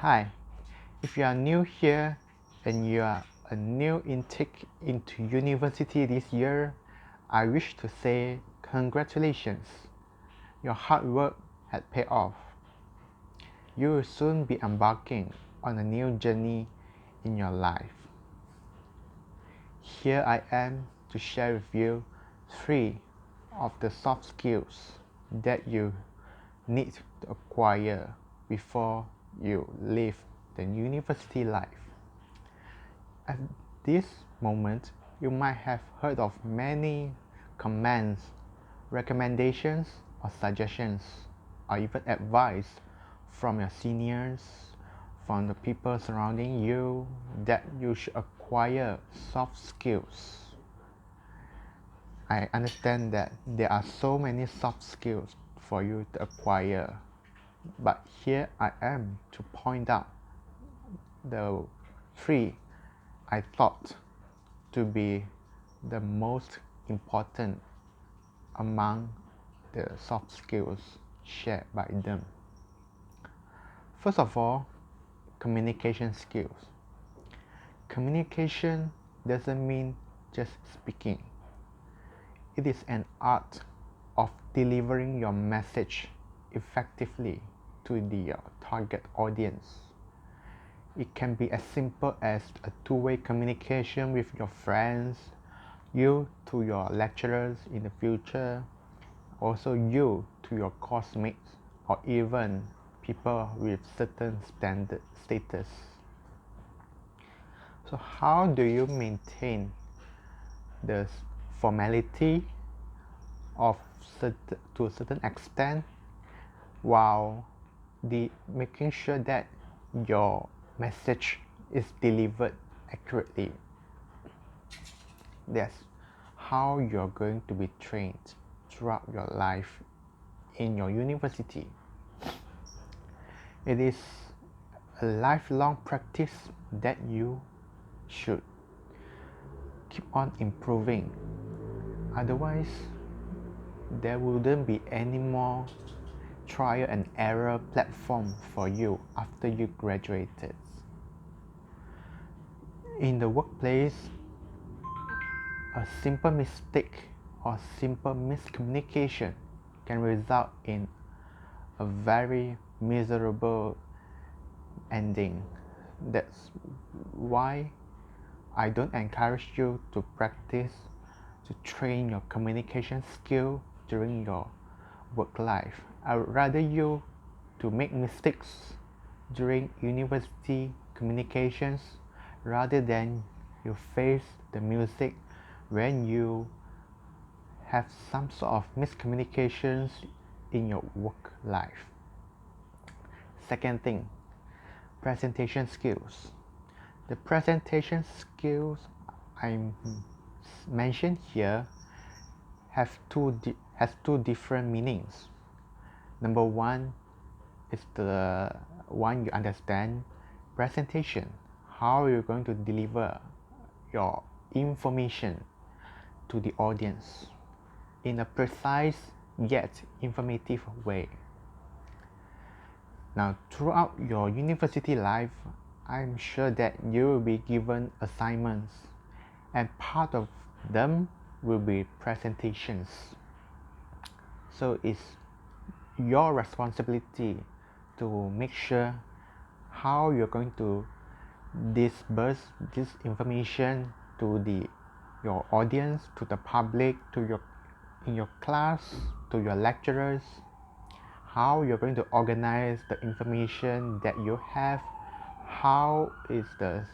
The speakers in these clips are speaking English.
Hi, if you are new here and you are a new intake into university this year, I wish to say congratulations. Your hard work had paid off. You will soon be embarking on a new journey in your life. Here I am to share with you 3 of the soft skills that you need to acquire before you leave the university life. At this moment, you might have heard of many comments, recommendations, or suggestions, or even advice from your seniors, from the people surrounding you, that you should acquire soft skills. I understand that there are so many soft skills for you to acquire, but here I am to point out the 3 I thought to be the most important among the soft skills shared by them. First of all, communication skills. Communication doesn't mean just speaking. It is an art of delivering your message effectively to the target audience. It can be as simple as a two-way communication with your friends, you to your lecturers in the future, also you to your course mates, or even people with certain standard status. So how do you maintain the formality to a certain extent while making sure that your message is delivered accurately? That's how you're going to be trained throughout your life in your university. It is a lifelong practice that you should keep on improving. Otherwise, there wouldn't be any more trial and error platform for you after you graduated. In the workplace, a simple mistake or simple miscommunication can result in a very miserable ending. That's why I don't encourage you to practice, to train your communication skill during your work life. I would rather you to make mistakes during university communications rather than you face the music when you have some sort of miscommunications in your work life. Second thing, presentation skills. The presentation skills I mentioned here has two different meanings. Number one is the one you understand, presentation, how you're going to deliver your information to the audience in a precise yet informative way. Now, throughout your university life, I'm sure that you will be given assignments, and part of them will be presentations. So it's your responsibility to make sure how you're going to disperse this information to your audience, to the public, in your class, to your lecturers, how you're going to organize the information that you have, how is the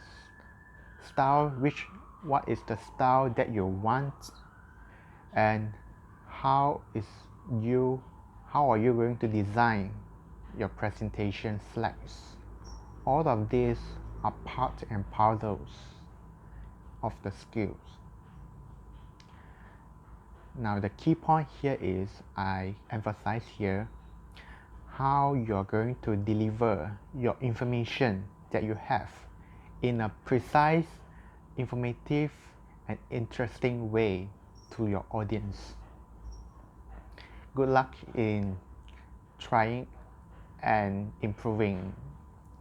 style, what is the style that you want, and how are you going to design your presentation slides. All of these are part and parcels of the skills. Now the key point here is I emphasize here how you're going to deliver your information that you have in a precise, informative, and interesting way to your audience. Good luck in trying and improving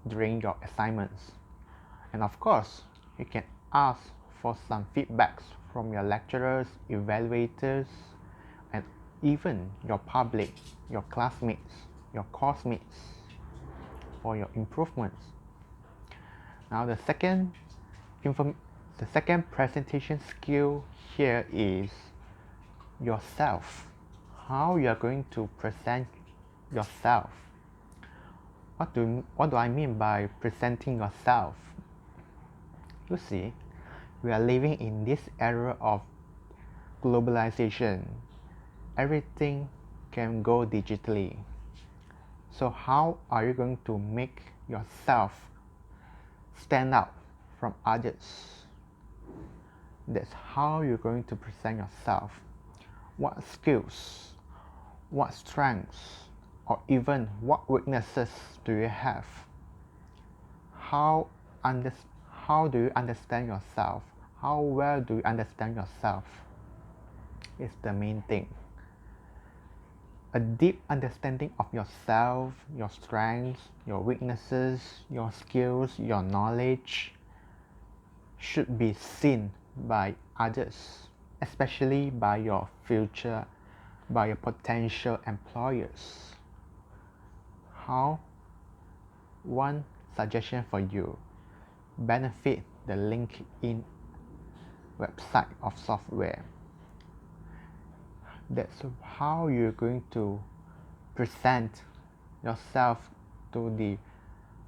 during your assignments. And of course, you can ask for some feedbacks from your lecturers, evaluators, and even your public, your classmates, your course mates for your improvements. Now the second presentation skill here is yourself. How you are going to present yourself. What do I mean by presenting yourself? You see, we are living in this era of globalization. Everything can go digitally. So how are you going to make yourself stand out from others? That's how you're going to present yourself. What skills, what strengths, or even what weaknesses do you have? How do you understand yourself? How well do you understand yourself? Is the main thing. A deep understanding of yourself, your strengths, your weaknesses, your skills, your knowledge should be seen by others, especially by your future, by your potential employers. How? One suggestion for you, benefit the LinkedIn website of software. That's how you're going to present yourself to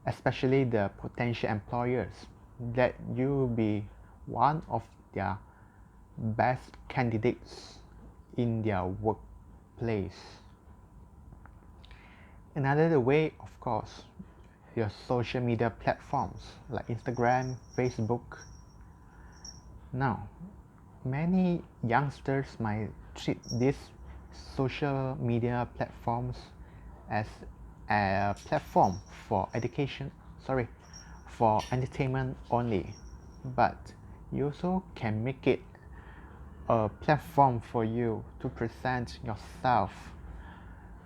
especially the potential employers, that you will be one of their best candidates in their workplace. Another way, of course, your social media platforms like Instagram, Facebook. Now, many youngsters might treat these social media platforms as a platform for for entertainment only, but you also can make it a platform for you to present yourself,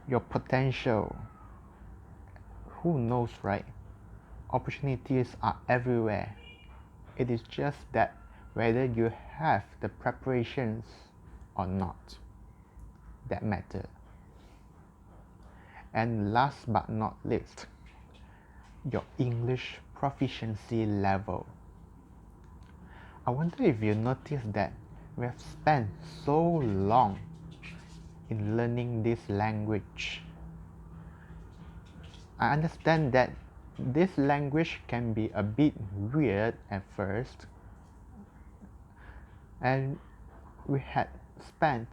your potential. Who knows, right? Opportunities are everywhere. It is just that whether you have the preparations or not that matter. And last but not least, your English proficiency level. I wonder if you noticed that we have spent so long in learning this language. I understand that this language can be a bit weird at first, and we had spent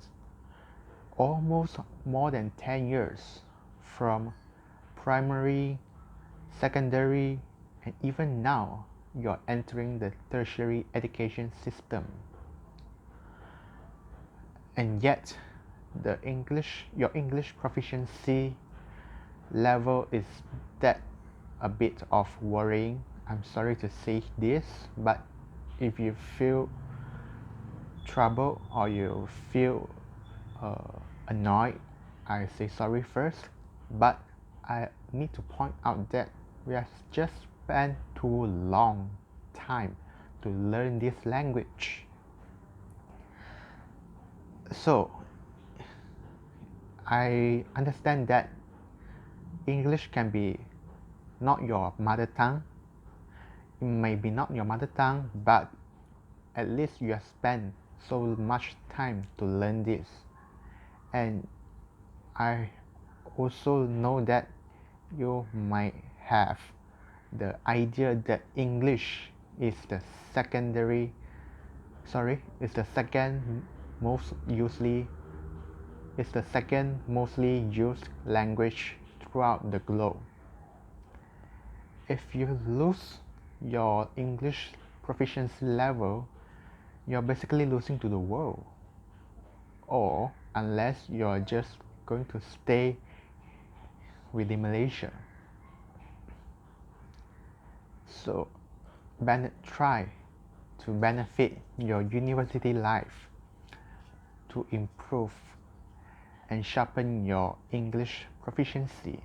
almost more than 10 years from primary, secondary, and even now you're entering the tertiary education system. And yet your English proficiency level is that a bit of worrying. I'm sorry to say this, but if you feel trouble or you feel annoyed, I say sorry first, but I need to point out that we have just spent too long time to learn this language. So I understand that English can be not your mother tongue. It may be not your mother tongue, but at least you have spent so much time to learn this. And I also know that you might have the idea that English is the second mostly used language throughout the globe. If you lose your English proficiency level, you're basically losing to the world. Or unless you're just going to stay within Malaysia. So try to benefit your university life to improve and sharpen your English proficiency.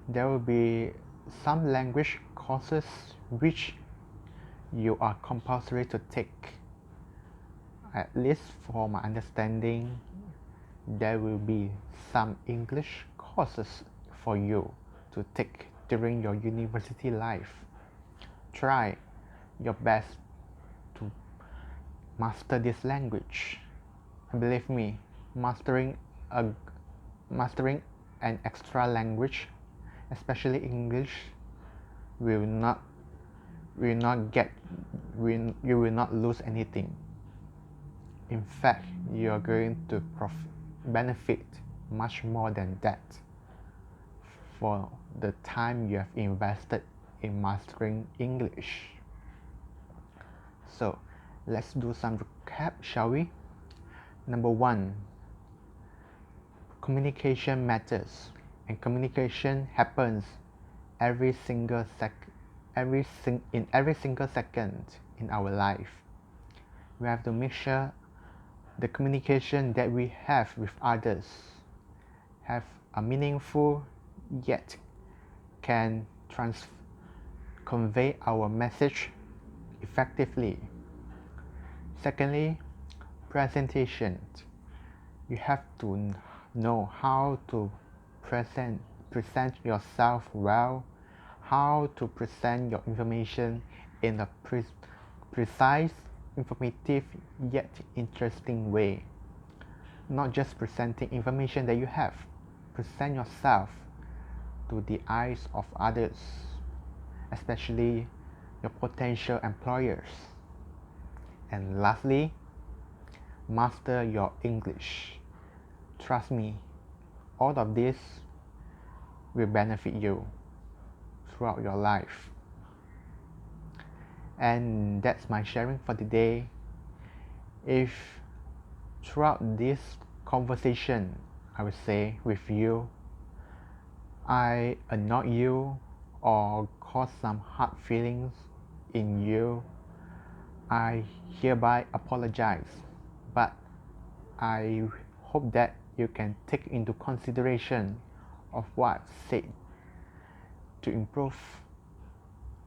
There will be some language courses which you are compulsory to take. At least for my understanding, there will be some English courses for you to take during your university life. Try your best to master this language. And believe me, mastering an extra language, especially English, will not you will not lose anything. In fact, you are going to benefit much more than that for the time you have invested in mastering English. So let's do some recap, shall we? Number 1, communication matters, and communication happens in every single second in our life. We have to make sure the communication that we have with others have a meaningful yet can convey our message effectively. Secondly, presentation. You have to know how to present yourself well, how to present your information in a precise, informative yet interesting way. Not just presenting information that you have, present yourself to the eyes of others, especially your potential employers. And lastly, master your English. Trust me, all of this will benefit you throughout your life. And that's my sharing for today. If throughout this conversation, I would say with you, I annoyed you or caused some hard feelings in you, I hereby apologize. But I hope that you can take into consideration of what I've said to improve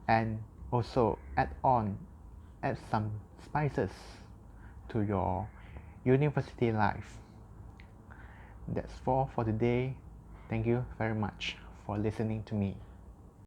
and also add some spices to your university life. That's all for today. Thank you very much for listening to me.